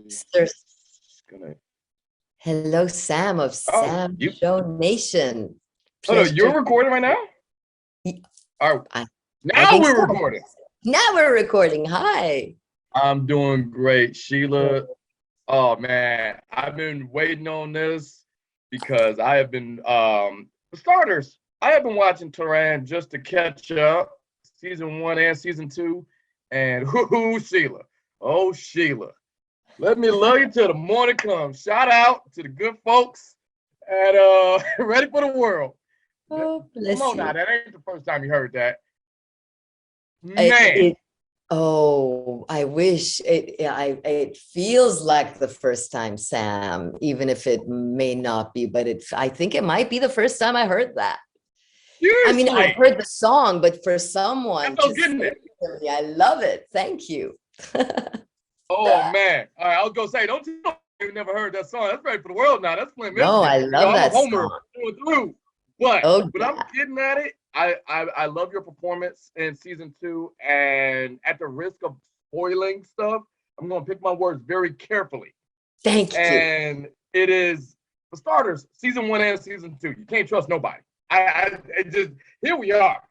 Sir, Just gonna. hello, Sam of Oh, Sam you. Show Nation. Oh no, Pleasure. you're recording right now. All right, I, I now think we're so. recording. Now we're recording. Hi. I'm doing great, Sheila. Oh man, I've been waiting on this because I have been for starters, I have been watching Tehran just to catch up, season one and season two. And Sheila. Oh Sheila. Let me love you till the morning comes. Shout out to the good folks at Ready for the World. Oh, Come bless on now, you. that ain't the first time you heard that. It, Man, it, oh, I wish it feels like the first time, Sam, even if it may not be, but I think it might be the first time I heard that. I mean, I've seriously. heard the song, but for That's someone no to say getting it. it to me, I love it. Thank you. Oh man. All right, I was gonna say, don't you know you never heard that song? That's Ready for the World now. That's Flint, No, Michigan. I You know, love I'm a that homer song. through and through. But Oh, when I'm yeah. getting at it, I love your performance in season two. And at the risk of spoiling stuff, I'm gonna pick my words very carefully. Thank you. And it is, for starters, season one and season two. You can't trust nobody. I just, here we are.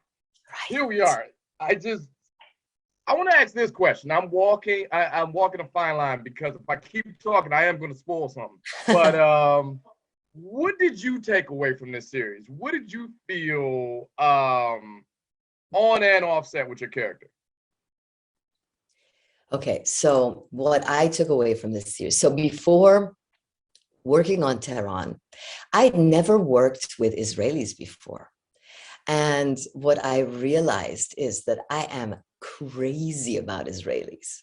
Here we Right. are. I want to ask this question. I'm walking a fine line because if I keep talking, I am going to spoil something. But what did you take away from this series? What did you feel on and offset with your character? Okay, so what I took away from this series. So before working on Tehran, I'd never worked with Israelis before. And what I realized is that I am crazy about Israelis.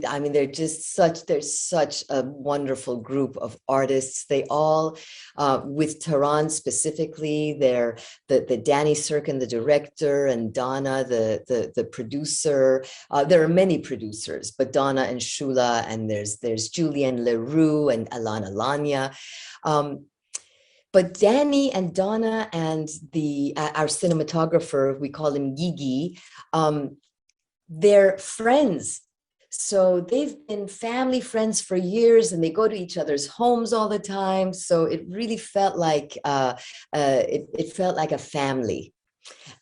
I mean, they're such a wonderful group of artists. They all, with Tehran specifically, they're the Danny Sirkin, the director, and Donna, the producer. There are many producers, but Donna and Shula, and there's Julian Leroux and Alana Lanya. But Danny and Donna and our cinematographer, we call him Gigi, they're friends. So they've been family friends for years, and they go to each other's homes all the time. So it really felt like it felt like a family.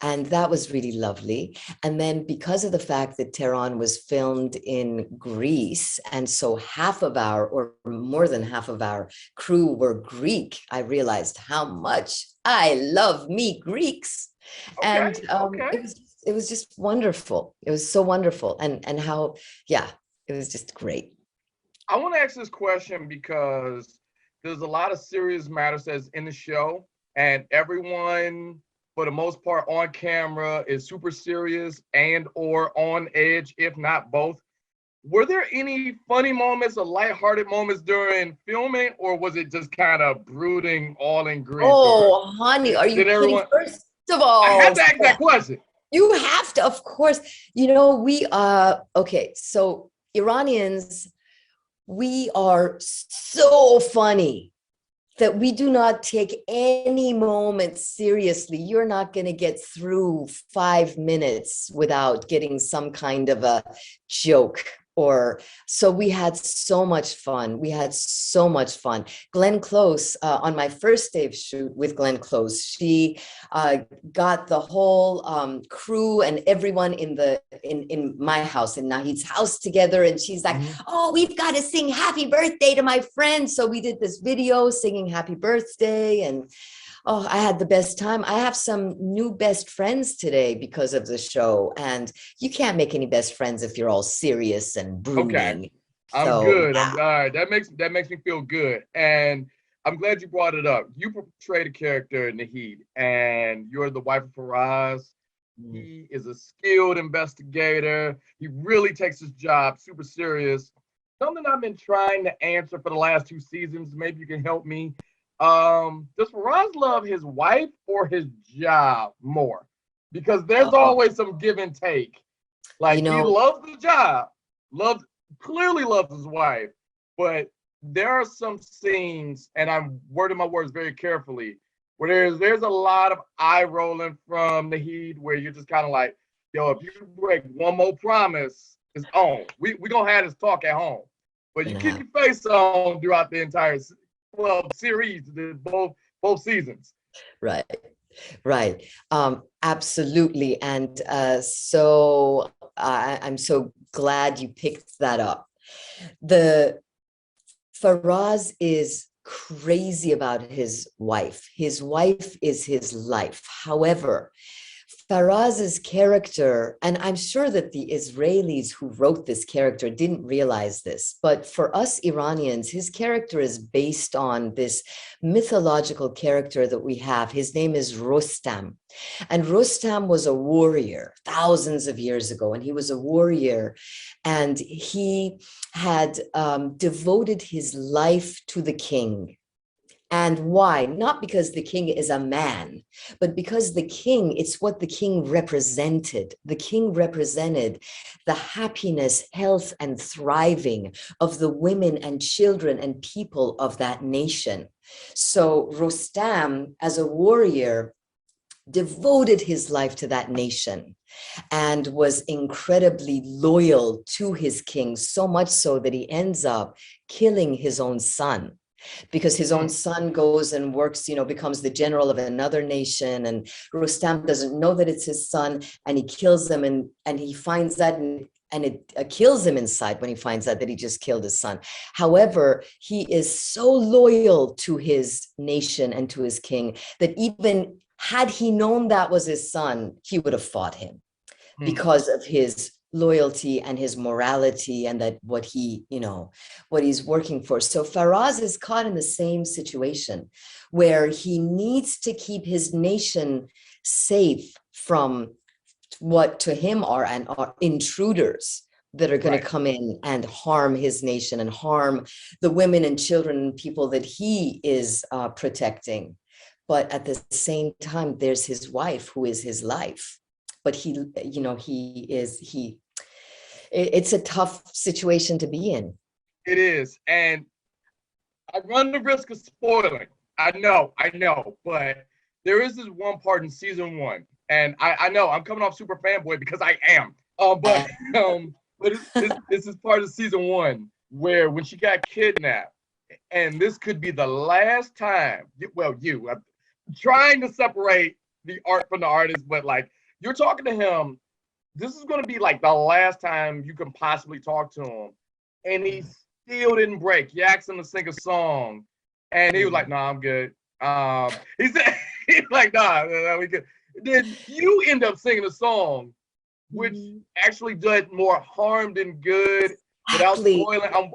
And that was really lovely. And then because of the fact that Tehran was filmed in Greece, and so half of or more than half of our crew were Greek, I realized how much I love me Greeks. Okay, And okay. it was just wonderful. It was so wonderful. And how, yeah, it was just great. I want to ask this question because there's a lot of serious matters that's in the show, and everyone, for the most part, on camera is super serious and or on edge, if not both. Were there any funny moments or lighthearted moments during filming, or was it just kind of brooding all in Greece? Or Oh, honey, are you did kidding? everyone? First of I had all, to ask that question. you have to, of course. We okay, so Iranians, we are so funny that we do not take any moment seriously. You're not going to get through 5 minutes without getting some kind of a joke. Or so we had so much fun. We had so much fun. Glenn Close, on my first day of shoot with Glenn Close, she uh, got the whole crew and everyone in my house, in Nahid's house together, and she's like, Mhm. "Oh, we've got to sing happy birthday to my friend." So we did this video singing happy birthday, and oh, I had the best time. I have some new best friends today because of the show, and you can't make any best friends if you're all serious and Okay, brooding. I'm So good. I'm yeah. all right. That makes me feel good, and I'm glad you brought it up. You portrayed a character in the Heat, and you're the wife of Faraz. He is a skilled investigator. He really takes his job super serious. Something I've been trying to answer for the last two seasons. Maybe you can help me. Does Faraz love his wife or his job more? Because there's Oh, always some give and take. you Like he know, loves the job, loves clearly loves his wife, but there are some scenes, and I'm wording my words very carefully, where there's a lot of eye rolling from the Heat, where you're just kind of like, yo, if you break one more promise, it's on. We gonna have this talk at home. but you gonna keep happen. your face on throughout the entire series, both seasons. Right. Right. Absolutely. And so I'm so glad you picked that up. The Faraz is crazy about his wife. His wife is his life. However, Faraz's character, and I'm sure that the Israelis who wrote this character didn't realize this, but for us Iranians, his character is based on this mythological character that we have. His name is Rustam. And Rustam was a warrior thousands of years ago, and he was a warrior, and he had devoted his life to the king. And why? Not because the king is a man, but because the king, it's what the king represented. The king represented the happiness, health, and thriving of the women and children and people of that nation. So Rostam, as a warrior, devoted his life to that nation and was incredibly loyal to his king, so much so that he ends up killing his own son, because his own son goes and works, becomes the general of another nation, and Rustam doesn't know that it's his son, and he kills him, and he finds that, and it kills him inside when he finds out that he just killed his son. However, he is so loyal to his nation and to his king that even had he known that was his son, he would have fought him because of his loyalty and his morality, and that what he's working for. So Faraz is caught in the same situation where he needs to keep his nation safe from what to him are intruders that are going to come in and harm his nation and harm the women and children and people that he is protecting. But at the same time, there's his wife, who is his life. But it's a tough situation to be in. It is. And I run the risk of spoiling. I know, but there is this one part in season one, and I know I'm coming off super fanboy because I am. But this is part of season one where when she got kidnapped, and this could be the last time. Well, I'm trying to separate the art from the artist, but like you're talking to him, this is going to be like the last time you can possibly talk to him, and he still didn't break. You asked him to sing a song, and he was like, "Nah, I'm good." He said, "He's like, nah, we good." Then you end up singing a song, which actually did more harm than good. Without spoiling,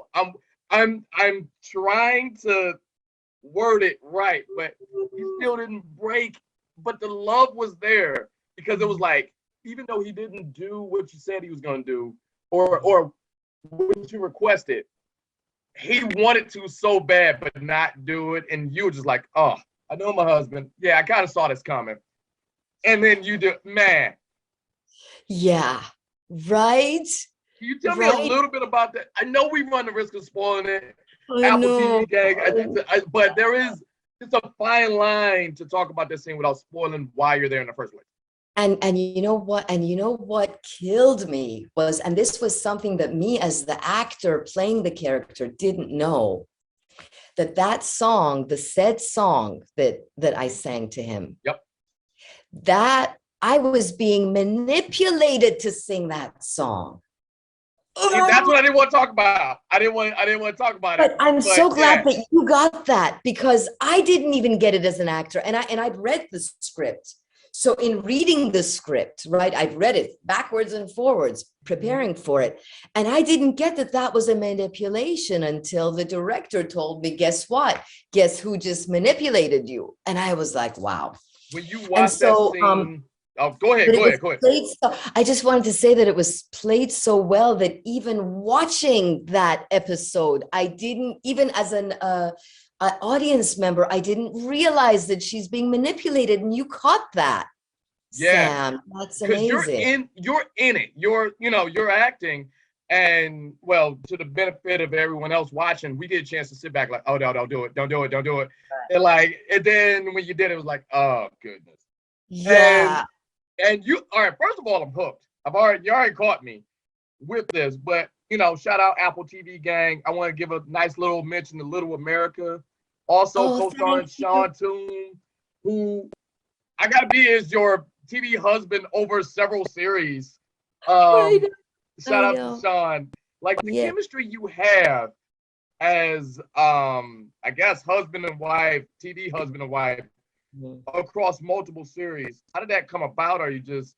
I'm trying to word it right, but he still didn't break. But the love was there because it was like, even though he didn't do what you said he was going to do, or what you requested, he wanted to so bad, but not do it. And you were just like, oh, I know my husband. Yeah, I kind of saw this coming. And then you do, man. Yeah, right. Can you tell me a little bit about that? I know we run the risk of spoiling it. I Apple know. TV gang, but it's a fine line to talk about this scene without spoiling why you're there in the first place. And you know what killed me was, and this was something that me as the actor playing the character didn't know, that song, the said song that I sang to him. Yep. That I was being manipulated to sing that song. That's what I didn't want to talk about. I didn't want to talk about it. But I'm so glad that you got that, because I didn't even get it as an actor, and I'd read the script. So in reading the script, right, I've read it backwards and forwards, preparing for it. And I didn't get that was a manipulation until the director told me, guess what? Guess who just manipulated you? And I was like, wow. When you watch that scene, go ahead. I just wanted to say that it was played so well that even watching that episode, I didn't, even as an audience member, I didn't realize that she's being manipulated, and you caught that. Yeah, Sam, that's amazing. You're in it. You're acting, and well, to the benefit of everyone else watching, we get a chance to sit back like, oh no, don't do it. Right. And then when you did, it was like, oh goodness. Yeah. And you, all right. First of all, I'm hooked. You already caught me with this, but shout out Apple TV gang. I want to give a nice little mention to Little America. Also Oh, co-starring thank you. Sean Toon, who I gotta be is your TV husband over several series. I Um, know. Shout I out to know. Sean. Like the Yeah. chemistry you have as I guess husband and wife, TV husband and wife Mhm. across multiple series. How did that come about? Or you just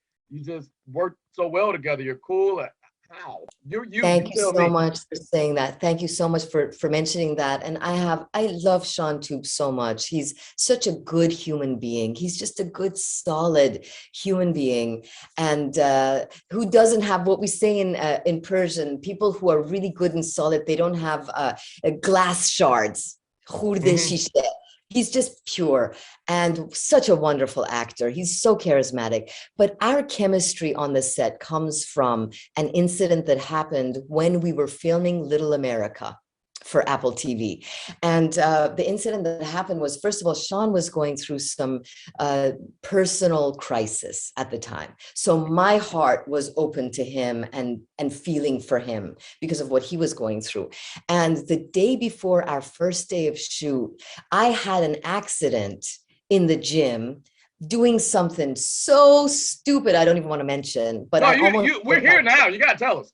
work so well together? You're cool. How? You Thank you tell so me. much for saying that. Thank you so much for mentioning that. And I love Sean Tube so much. He's such a good human being. He's just a good, solid human being, and who doesn't have what we say in Persian. People who are really good and solid, they don't have glass shards. Khurde Hmm. shishe. He's just pure and such a wonderful actor. He's so charismatic. But our chemistry on the set comes from an incident that happened when we were filming Little America for Apple TV. And the incident that happened was, first of all, Sean was going through some personal crisis at the time. So my heart was open to him and feeling for him because of what he was going through. And the day before our first day of shoot, I had an accident in the gym doing something so stupid I don't even want to mention, but No, I you almost you we're here now. You gotta tell us.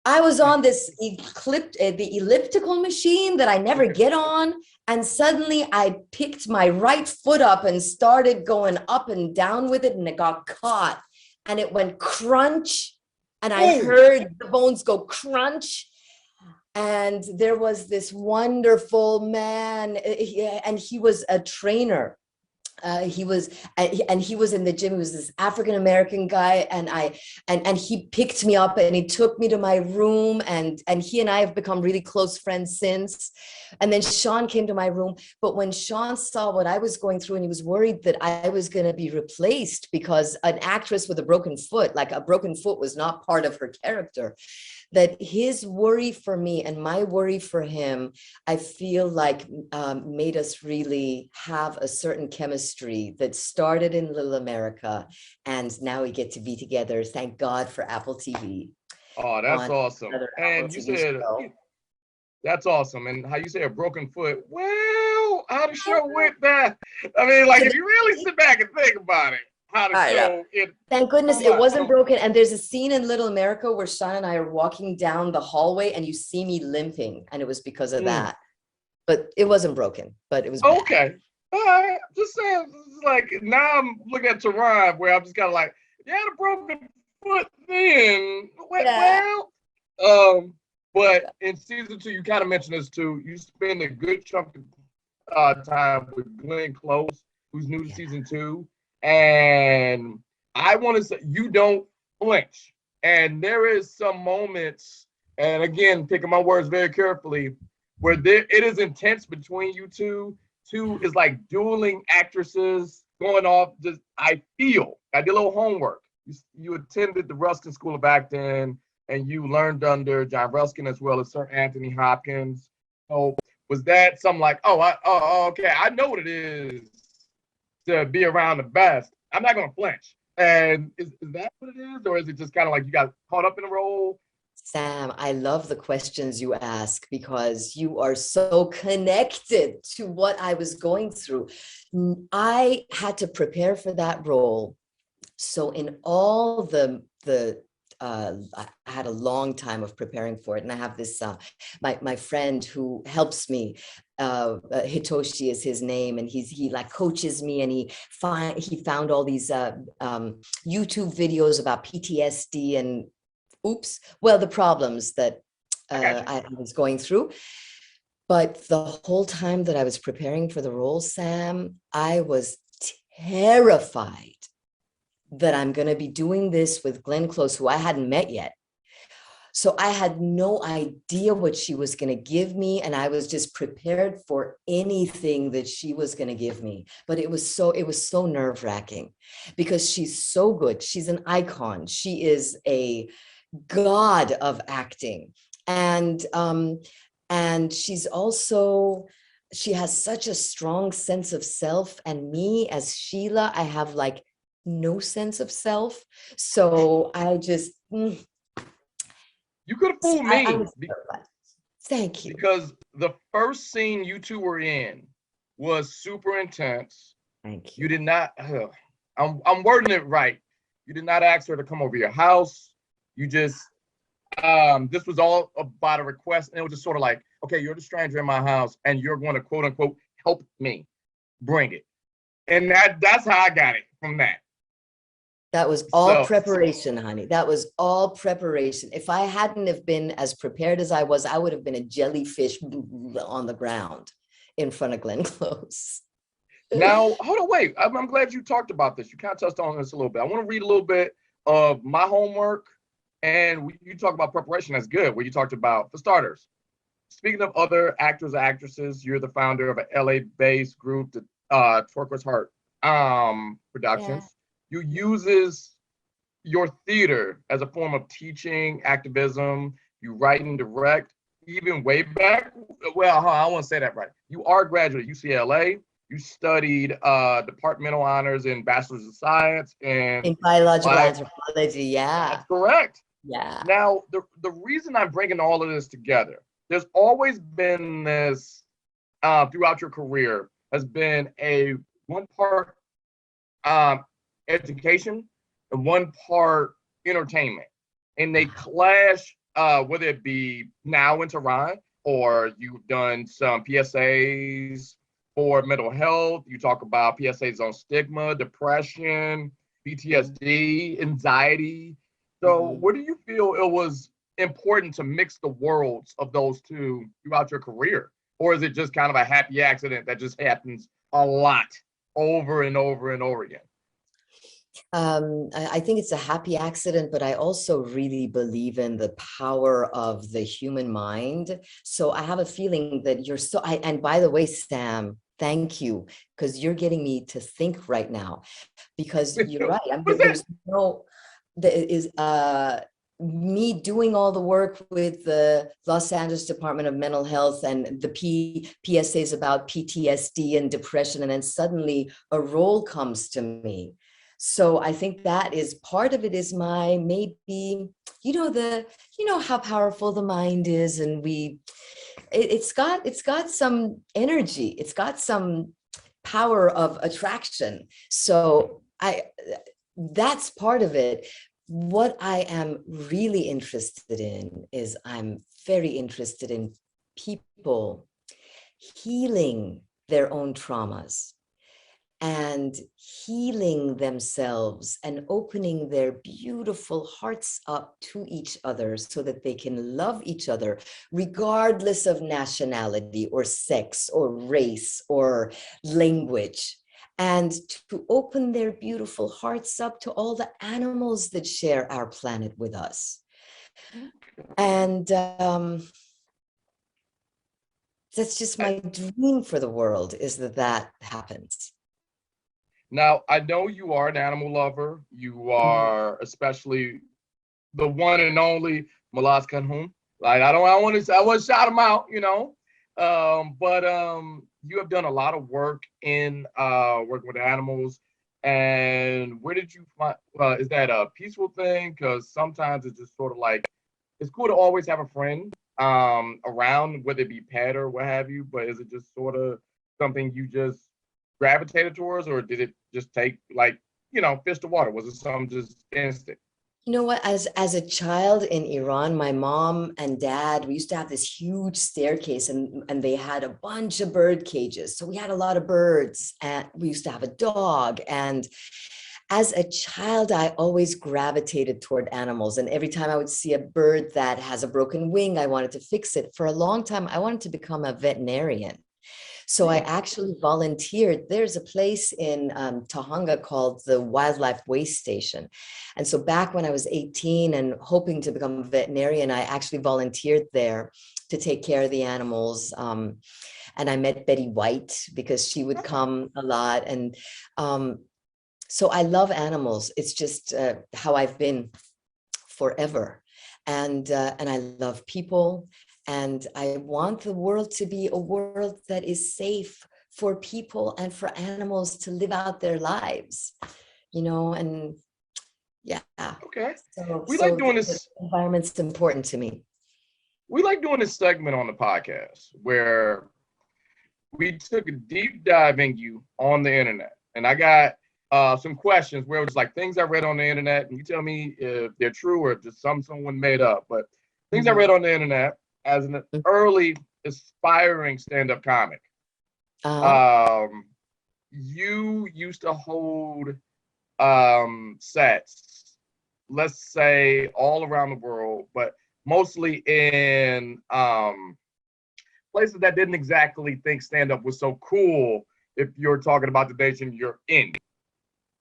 I was on this the elliptical machine that I never get on, and suddenly I picked my right foot up and started going up and down with it, and it got caught, and it went crunch, and I Oh, heard the bones go crunch, and there was this wonderful man, and he was a trainer. He was and he was in the gym. He was this African American guy, and he picked me up and he took me to my room, and he and I have become really close friends since. And then Sean came to my room, but when Sean saw what I was going through, and he was worried that I was going to be replaced because an actress with a broken foot, like a broken foot, was not part of her character, that his worry for me and my worry for him, I feel like made us really have a certain chemistry that started in Little America, and now we get to be together. Thank God for Apple TV oh, that's on awesome. another Apple And you TV said show. that's awesome. And how you say a broken foot? Well, how the show went back. I mean, like if you really sit back and think about it, how the I know. show it. Thank goodness Oh it my. wasn't broken. And there's a scene in Little America where Sean and I are walking down the hallway and you see me limping, and it was because of Mm, that. But it wasn't broken, but it was bad. okay. All right. Just saying. It's like now I'm looking at Tehran where I'm just kind of like, you had a broken foot then. Yeah. Well, um, but in season two, you kind of mentioned this too. You spend a good chunk of time with Glenn Close, who's new to Yeah. season two, and I want to say you don't flinch. And there is some moments, and again, picking my words very carefully, where it is intense between you two. Two is like dueling actresses going off. Just I did a little homework. You attended the Ruskin School of Acting, and you learned under John Ruskin as well as Sir Anthony Hopkins. So was that something like, okay, I know what it is to be around the best. I'm not going to flinch. And is that what it is? Or is it just kind of like you got caught up in the role? Sam, I love the questions you ask because you are so connected to what I was going through. I had to prepare for that role. So in all I had a long time of preparing for it, and I have this my friend who helps me. Hitoshi is his name, and he like coaches me, and he found all these YouTube videos about PTSD and the problems that I got you. I was going through. But the whole time that I was preparing for the role, Sam, I was terrified that I'm going to be doing this with Glenn Close, who I hadn't met yet. So I had no idea what she was going to give me, and I was just prepared for anything that she was going to give me. But it was so nerve-wracking because she's so good. She's an icon. She is a god of acting, and she's also, she has such a strong sense of self, and me as Sheila, I have like no sense of self. So I just You could have So fooled I me was so glad. Thank you. because the first scene you two were in was super intense. Thank You you. did not, I'm wording it right. You did not ask her to come over your house. You just, this was all about a request. And it was just sort of like, okay, you're the stranger in my house and you're going to quote unquote help me bring it. And that's how I got it from that. That was all So preparation, honey. That was all preparation. If I hadn't have been as prepared as I was, I would have been a jellyfish on the ground in front of Glenn Close. now, hold on, wait. I'm glad you talked about this. You kind of touched on this a little bit. I want to read a little bit of my homework. And you talk about preparation. That's good. Where you talked about, for starters, speaking of other actors or actresses, you're the founder of an LA-based group, the Twerker's Heart Yeah. Productions. You uses your theater as a form of teaching, activism. You write and direct, even way back. Well, I want to say that right. You are a graduate at UCLA. You studied departmental honors in Bachelor's of Science and In biological bio. anthropology. Yeah. That's correct. Yeah. Now, the reason I'm bringing all of this together, there's always been this throughout your career has been a one part um, education and one part entertainment, and they clash. Whether it be now in Tehran or you've done some PSAs for mental health, you talk about PSAs on stigma, depression, PTSD, anxiety. So, Mhm. where do you feel it was important to mix the worlds of those two throughout your career? Or is it just kind of a happy accident that just happens a lot over and over and over again? I think it's a happy accident, but I also really believe in the power of the human mind. So I have a feeling that you're so, and by the way, Sam, thank you, because you're getting me to think right now, because you're right. I mean, What's that? there's no, there is, me doing all the work with the Los Angeles Department of Mental Health and the PSAs about PTSD and depression, and then suddenly a role comes to me. So I think that is part of it is my maybe, how powerful the mind is, and it's got some energy, it's got some power of attraction. So that's part of it. What I am really interested in is I'm very interested in people healing their own traumas and healing themselves and opening their beautiful hearts up to each other so that they can love each other regardless of nationality or sex or race or language, and to open their beautiful hearts up to all the animals that share our planet with us. And that's just my dream for the world, is that happens. Now, I know you are an animal lover. You Mhm. are especially the one and only Malas Kanhum. Like I want to shout him out, but you have done a lot of work in working with animals. And where did you find? Is that a peaceful thing? Because sometimes it's just sort of like it's cool to always have a friend around, whether it be pet or what have you. But is it just sort of something you just gravitated towards, or did it just take like fish to water? Was it something just instant? You know what? As a child in Iran, my mom and dad, we used to have this huge staircase, and they had a bunch of bird cages. So we had a lot of birds, and we used to have a dog. And as a child, I always gravitated toward animals. And every time I would see a bird that has a broken wing, I wanted to fix it. For a long time, I wanted to become a veterinarian. So I Hmm. actually volunteered. There's a place in Tahanga called the Wildlife Waste Station. And so back when I was 18 and hoping to become a veterinarian, I actually volunteered there to take care of the animals. And I met Betty White because she would come a lot. And so I love animals. It's just how I've been forever. And I love people, and I want the world to be a world that is safe for people and for animals to live out their lives, and Yeah. Okay. So, We like doing the this. environment's important to me. We like doing this segment on the podcast where we took a deep dive in you on the internet. And I got some questions where it was like things I read on the internet, and you tell me if they're true or just someone made up. But things I Mhm. read on the internet as an early aspiring stand-up comic. Uh-huh. Um, you used to hold sets, let's say all around the world, but mostly in places that didn't exactly think stand-up was so cool if you're talking about the nation you're in.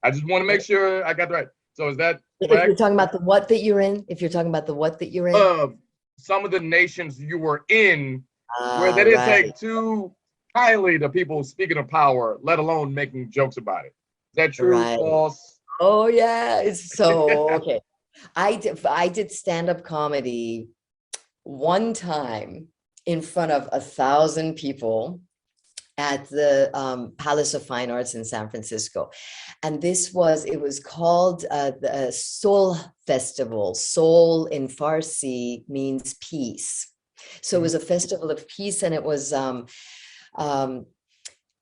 I just want to make sure I got that right. So is that If you're correct? talking about the what that you're in, if you're talking about the what that you're in. Some of the nations you were in where they didn't Right. take too kindly to people speaking of power, let alone making jokes about it. Is that true, Right. false? Oh yeah. It's so okay. I did stand-up comedy one time in front of 1,000 people at the Palace of Fine Arts in San Francisco. And it was called the Soul Festival. Soul in Farsi means peace. So it was a festival of peace, and um,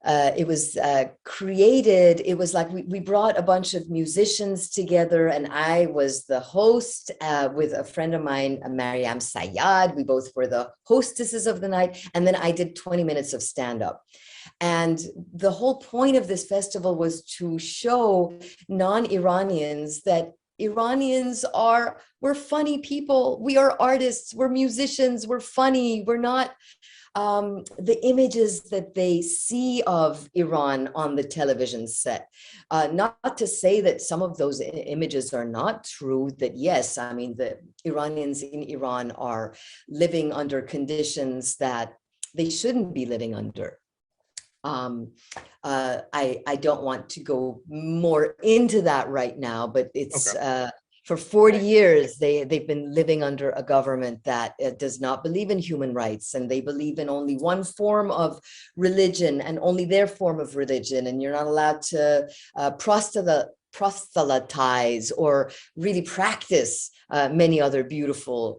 it was created. It was like we brought a bunch of musicians together, and I was the host with a friend of mine, Mariam Sayad. We both were the hostesses of the night, and then I did 20 minutes of stand-up. And the whole point of this festival was to show non-Iranians that we're funny people. We are artists, we're musicians, we're funny, we're not the images that they see of Iran on the television set. Not to say that some of those images are not true, that yes, I mean, the Iranians in Iran are living under conditions that they shouldn't be living under. I don't want to go more into that right now, but it's for 40 years they've been living under a government that does not believe in human rights, and they believe in only one form of religion and only their form of religion, and you're not allowed to proselytize or really practice many other beautiful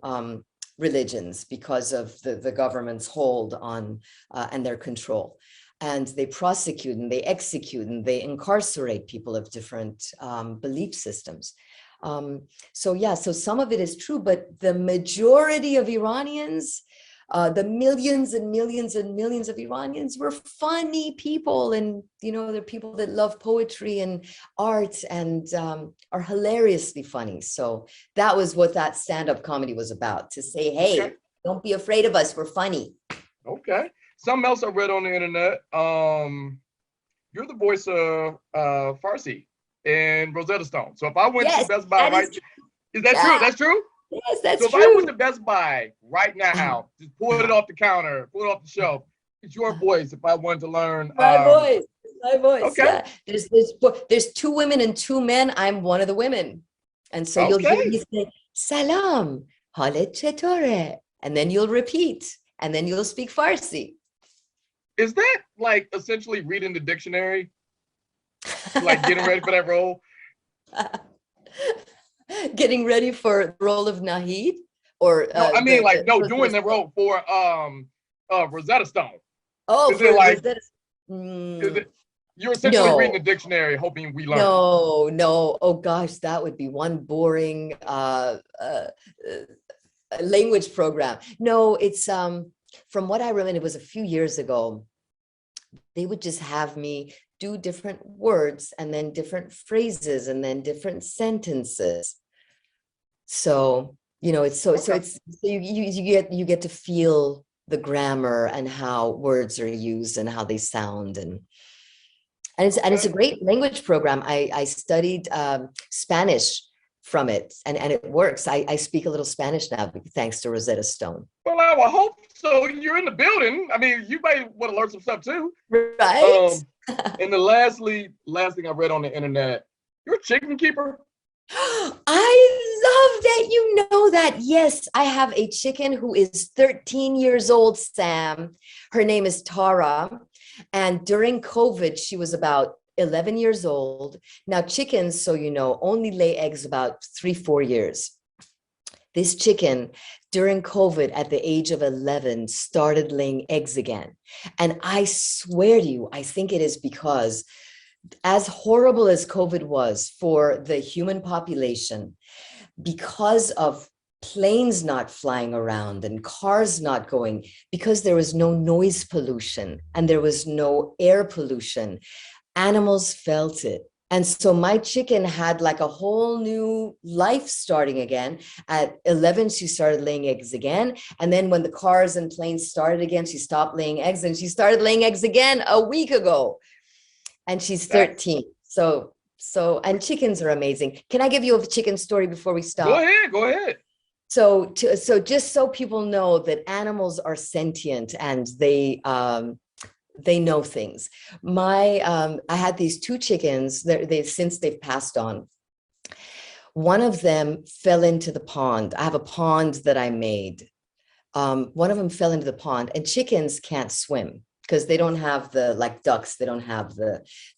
religions because of the government's hold on and their control. And they prosecute and they execute and they incarcerate people of different belief systems. So some of it is true, but the majority of Iranians, the millions and millions and millions of Iranians were funny people. And, they're people that love poetry and art and are hilariously funny. So that was what that stand-up comedy was about, to say, hey, don't be afraid of us, we're funny. Okay. Something else I read on the internet. You're the voice of Farsi in Rosetta Stone. So if I went to Best Buy is that true? That's true? Yes, that's true. So if I went to Best Buy right now, just pull it off the counter, pull it off the shelf, it's your voice if I wanted to learn. My voice. Okay. Yeah. There's 2 women and 2 men. I'm one of the women. And so you'll hear me say, Salam, halet chetore. And then you'll repeat, and then you'll speak Farsi. Is that like essentially reading the dictionary? Like getting ready for that role? Getting ready for the role of Nahid? Or no, I mean doing the role for Rosetta Stone. Oh, is it like Rosetta. Is it you're essentially reading the dictionary hoping we learn? No. Oh gosh, that would be one boring language program. No, it's from what I remember, it was a few years ago. They would just have me do different words and then different phrases and then different sentences. So, you get to feel the grammar and how words are used and how they sound, and it's a great language program. I studied Spanish from it, and it works. I speak a little Spanish now thanks to Rosetta Stone. Well, I will hope so. You're in the building. I mean, you might want to learn some stuff too, right? And the last thing I read on the internet, you're a chicken keeper. I love that you know that. Yes, I have a chicken who is 13 years old, Sam. Her name is Tara. And during COVID, she was about 11 years old. Now, chickens, so you know, only lay eggs about 3-4 years. This chicken during COVID at the age of 11 started laying eggs again. And I swear to you, I think it is because as horrible as COVID was for the human population, because of planes not flying around and cars not going, because there was no noise pollution and there was no air pollution, animals felt it. And so my chicken had like a whole new life starting again. At 11, she started laying eggs again. And then when the cars and planes started again, she stopped laying eggs and she started laying eggs again a week ago. And she's 13. So, and chickens are amazing. Can I give you a chicken story before we stop? Go ahead. So just so people know that animals are sentient and they know things. I had these 2 chickens. Since they've passed on. One of them fell into the pond. I have a pond that I made. One of them fell into the pond, and chickens can't swim because they don't have like ducks. They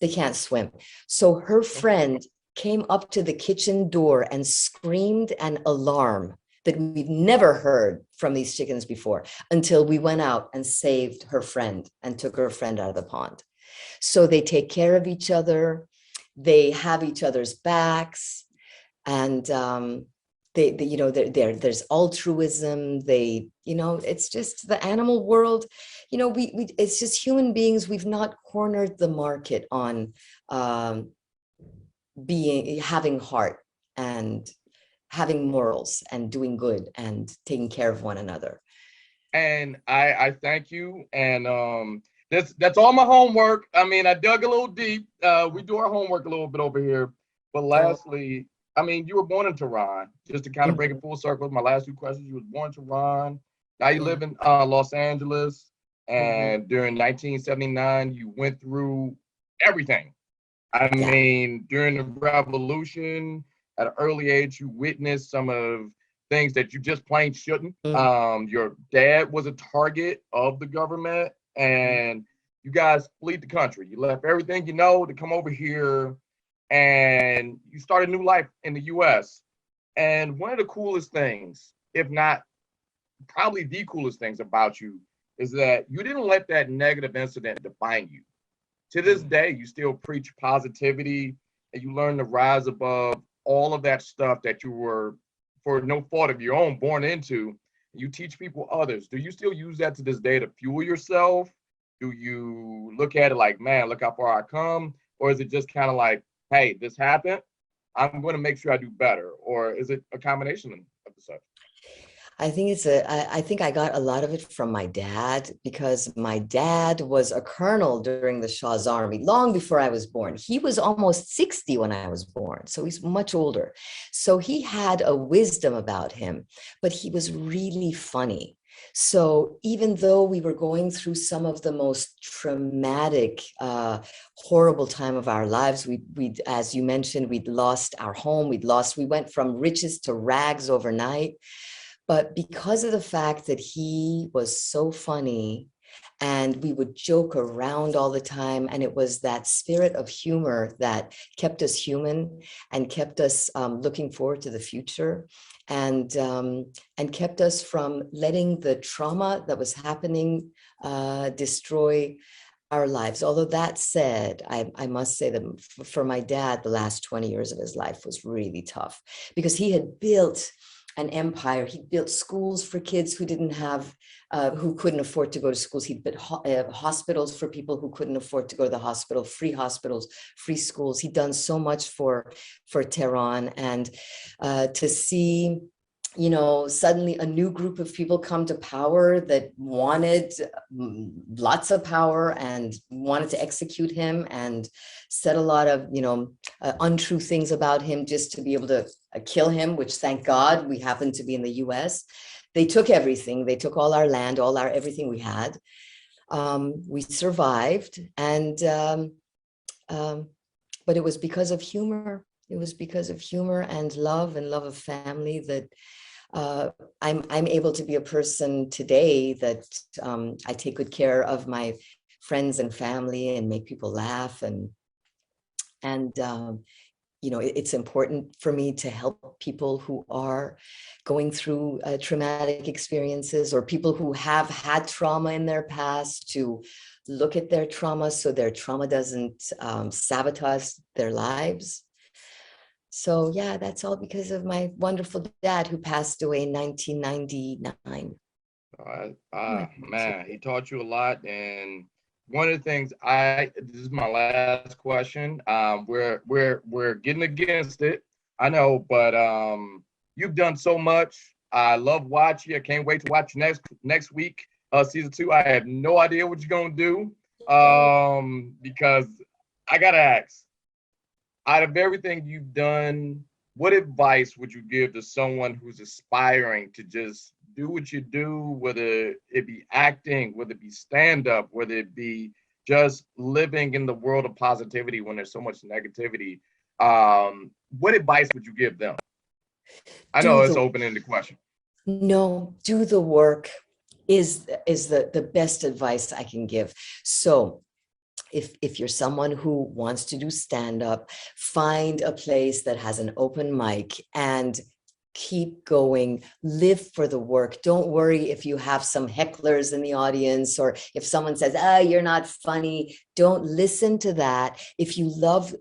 can't swim. So her friend came up to the kitchen door and screamed an alarm that we've never heard from these chickens before, until we went out and saved her friend and took her friend out of the pond. So they take care of each other. They have each other's backs, and there's altruism. It's just the animal world. It's just human beings. We've not cornered the market on having heart and having morals and doing good and taking care of one another. And I thank you. And that's all my homework. I mean, I dug a little deep. We do our homework a little bit over here. But lastly, I mean, you were born in Tehran. Just to kind of bring it full circle, my last 2 questions. You were born in Tehran. Now you live in Los Angeles. And during 1979, you went through everything. I mean, during the revolution, at an early age, you witnessed some of things that you just plain shouldn't. Your dad was a target of the government, and you guys fled the country. You left everything you know to come over here, and you started a new life in the US. And one of the coolest things, if not probably the coolest things about you, is that you didn't let that negative incident define you. To this day, you still preach positivity, and you learn to rise above all of that stuff that you were, for no fault of your own, born into. You teach people others. Do you still use that to this day to fuel yourself? Do you look at it like, man, look how far I come? Or is it just kind of like, hey, this happened, I'm going to make sure I do better? Or is it a combination of the such? I think I got a lot of it from my dad, because my dad was a colonel during the Shah's army long before I was born. He was almost 60 when I was born, so he's much older. So he had a wisdom about him, but he was really funny. So even though we were going through some of the most traumatic, horrible time of our lives, we, as you mentioned, we'd lost our home. We went from riches to rags overnight. But because of the fact that he was so funny and we would joke around all the time, and it was that spirit of humor that kept us human and kept us looking forward to the future, and kept us from letting the trauma that was happening destroy our lives. Although that said, I must say that for my dad, the last 20 years of his life was really tough, because he had built an empire. He built schools for kids who didn't have, who couldn't afford to go to schools. He built hospitals for people who couldn't afford to go to the hospital, free hospitals, free schools. He'd done so much for Tehran, and to see, suddenly a new group of people come to power that wanted lots of power and wanted to execute him and said a lot of, untrue things about him just to be able to kill him, which, thank God, we happened to be in the US. They took everything. They took all our land, everything we had. We survived, and but it was because of humor. It was because of humor and love of family that I'm able to be a person today that I take good care of my friends and family and make people laugh. And And, you know, it's important for me to help people who are going through traumatic experiences, or people who have had trauma in their past, to look at their trauma so their trauma doesn't sabotage their lives. So yeah, that's all because of my wonderful dad who passed away in 1999. Man, he taught you a lot. And one of the things this is my last question. We're getting against it, I know, but you've done so much. I love watching you. I can't wait to watch next week, season 2. I have no idea what you're gonna do, because I gotta ask, out of everything you've done, what advice would you give to someone who's aspiring to just do what you do, whether it be acting, whether it be stand-up, whether it be just living in the world of positivity when there's so much negativity? What advice would you give them? I know it's an open-ended question. No, do the work is the best advice I can give. So if you're someone who wants to do stand-up, find a place that has an open mic and keep going. Live for the work. Don't worry if you have some hecklers in the audience, or if someone says, you're not funny. Don't listen to that. If you love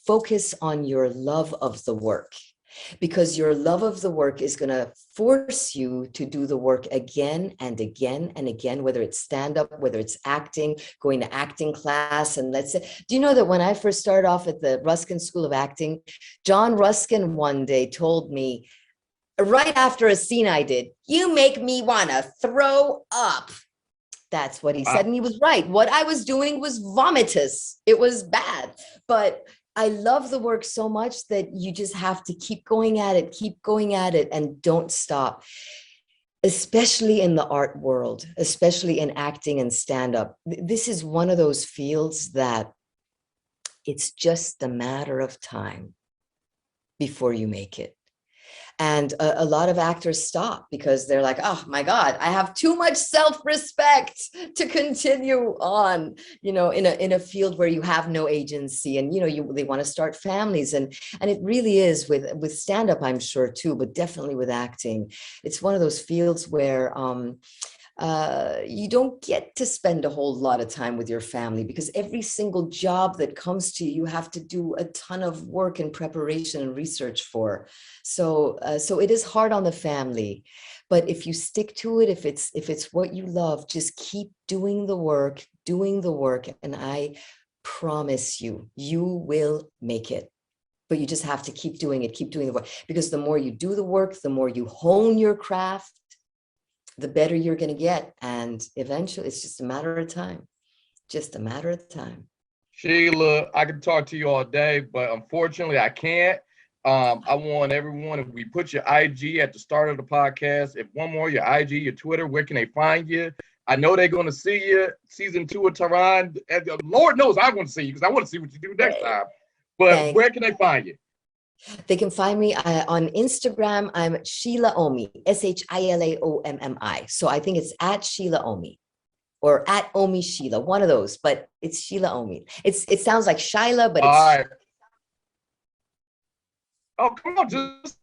focus on your love of the work, because your love of the work is going to force you to do the work again and again and again, whether it's stand-up, whether it's acting, going to acting class. And let's say, do you know that when I first started off at the Ruskin School of Acting, John Ruskin one day told me, right after a scene I did, "You make me want to throw up." That's what he said. And he was right. What I was doing was vomitous. It was bad. But I love the work so much that you just have to keep going at it, and don't stop, especially in the art world, especially in acting and stand-up. This is one of those fields that it's just a matter of time before you make it. And a lot of actors stop because they're like, oh my God, I have too much self-respect to continue on, you know, in a field where you have no agency, and, you know, they want to start families. And it really is with stand-up, I'm sure too, but definitely with acting. It's one of those fields where you don't get to spend a whole lot of time with your family, because every single job that comes to you, you have to do a ton of work and preparation and research for. So it is hard on the family, but if you stick to it, if it's what you love, just keep doing the work, and I promise you, you will make it. But you just have to keep doing it, keep doing the work, because the more you do the work, the more you hone your craft, the better you're going to get. And eventually it's just a matter of time, Sheila, I could talk to you all day, but unfortunately I can't. I want everyone, if we put your IG at the start of the podcast, if one more, your IG, your Twitter, where can they find you? I know they're going to see you season 2 of Tehran. And Lord knows I want to see you, because I want to see what you do next time. But where can they find you? They can find me on Instagram. I'm Shila Ommi, SHILAOMMI. So I think it's at Shila Ommi, or at Ommi Shila, one of those, but it's Shila Ommi. It sounds like Shila, but it's... All right. Oh, come on, just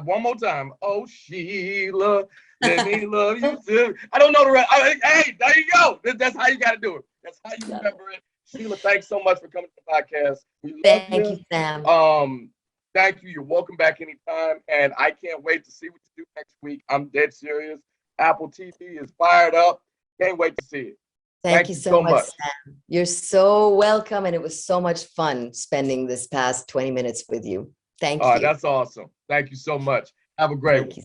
one more time. Oh, Sheila, let me love you too. I don't know the rest. Hey, there you go. That's how you got to do it. That's how you remember it. Sheila, thanks so much for coming to the podcast. We love Thank you, Sam. Thank you. You're welcome back anytime. And I can't wait to see what you do next week. I'm dead serious. Apple TV is fired up. Can't wait to see it. Thank you so much, Sam. You're so welcome. And it was so much fun spending this past 20 minutes with you. Thank you. That's awesome. Thank you so much. Have a great one.